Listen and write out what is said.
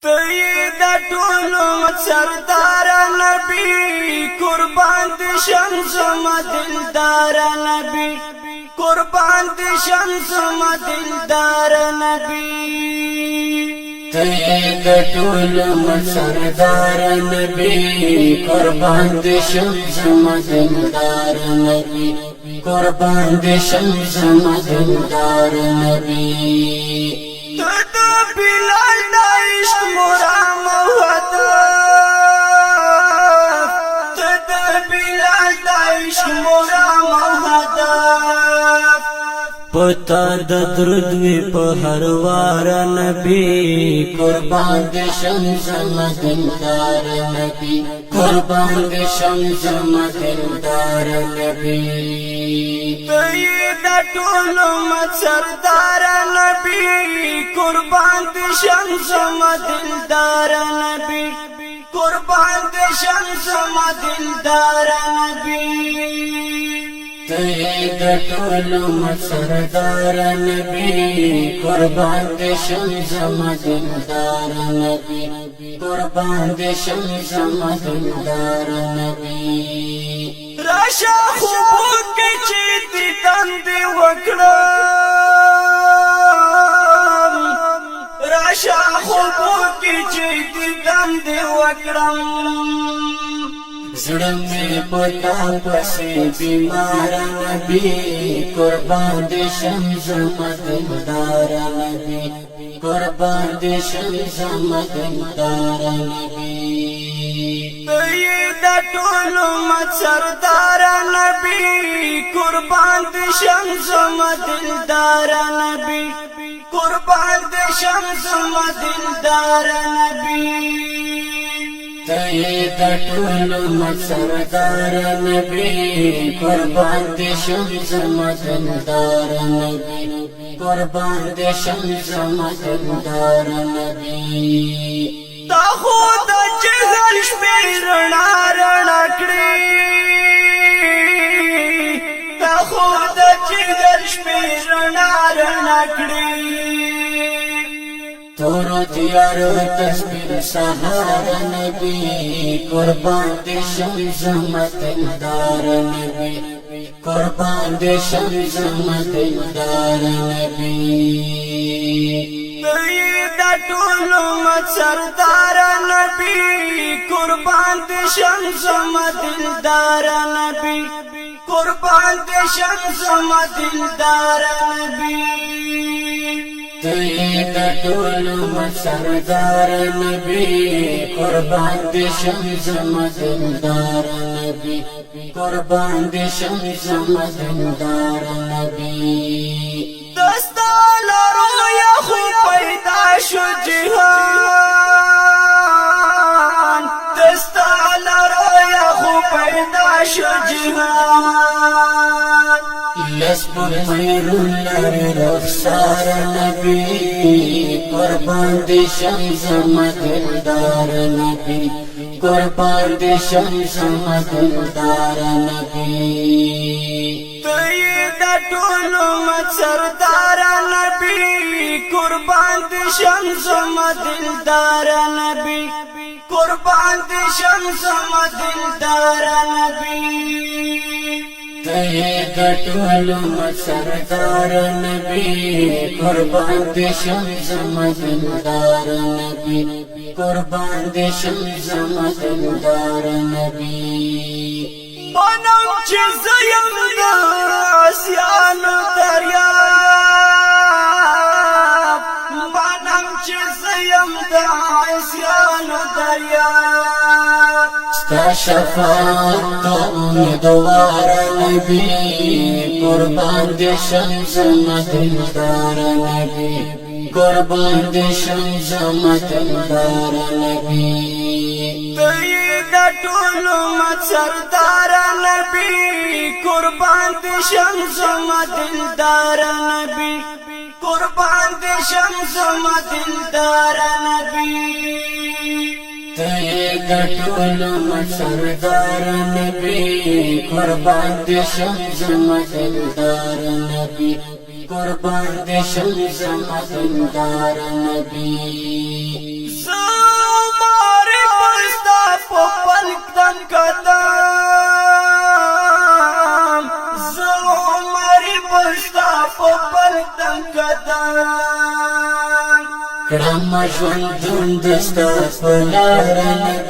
تیید طولم سردار نبی قربان دشم زما دلدار نبی قربان دشم زما دلدار نبی تیید طولم سردار نبی قربان دشم زما دلدار نبی قربان دشم زما دلدار نبی بلال دا عشق مرام هدف تدا بلال دا عشق مرام هدف پتا د درود وی په هر وار نبی قربان دې شم زما دلدار نبی قربان دې شم زما دلدار نبی تیید طولم سردار نبی قربان دې شم زما دلدار نبی قربان دې شم زما دلدار نبی تیید طولم سردار نبی قربان دې شم زما دلدار نبی قربان دې شم زما دلدار نبی راشا خوبو کې چې دیدن دې وکړم راشا خوبو کې چې دیدن دې وکړم زړه مې پتا پسې بیمار نبی قربان دې شم زما دلدار نبی قربان دې شم زما دلدار نبی تیید طولم سردار نبی قربان دې شم زما دلدار نبی قربان دې شم زما دلدار نبی تیید طولم سردار نبی قربان دې شم زما دلدار نبی قربان دې شم زما دلدار نبی تا خود جهل شپې رڼا رڼا کړې تا خود جهل شپې رڼا رڼا کړې تورو تیارو تصویر سهار نبی قربان دې شم زما دلدار نبی قربان دې شم زما دلدار نبی تیید طولم سردار نبی قربان دې شم زما دلدار نبی قربان دې شم زما دلدار نبی تیید طولم سردار نبی قربان دې شم زما دلدار نبی قربان دې شم زما دلدار نبی دستا لارو یا خو پیدا شو جهان دستا لارو یا خو پیدا شو جهان لسبر خیرون لر رخسار نبی قربان دې شم زما دلدار نبی قربان دې شم زما دلدار نبی تیید طولم سردار نبی قربان دې شم زما دلدار نبی قربان دې شم زما دلدار نبی تیید طولم سردار نبی قربان دې شم زما دلدار نبی قربان دې شم زما دلدار نبی منم چې زیم د آسیانو دریاب منم چې زیم د آسیانو دریاب ستا شفاعت ته امیدوار نبی قربان دې شم زما دلدار نبی قربان دې شم زما دلدار نبی تیید طولم سردار نبی قربان دې شم زما دلدار نبی قربان دې شم زما دلدار نبی تیید طولم سردار نبی قربان دې شم زما دلدار نبی قربان دې شم زما دلدار نبی پستا پپل تنگدان کرم ژوند دستا پلار نبی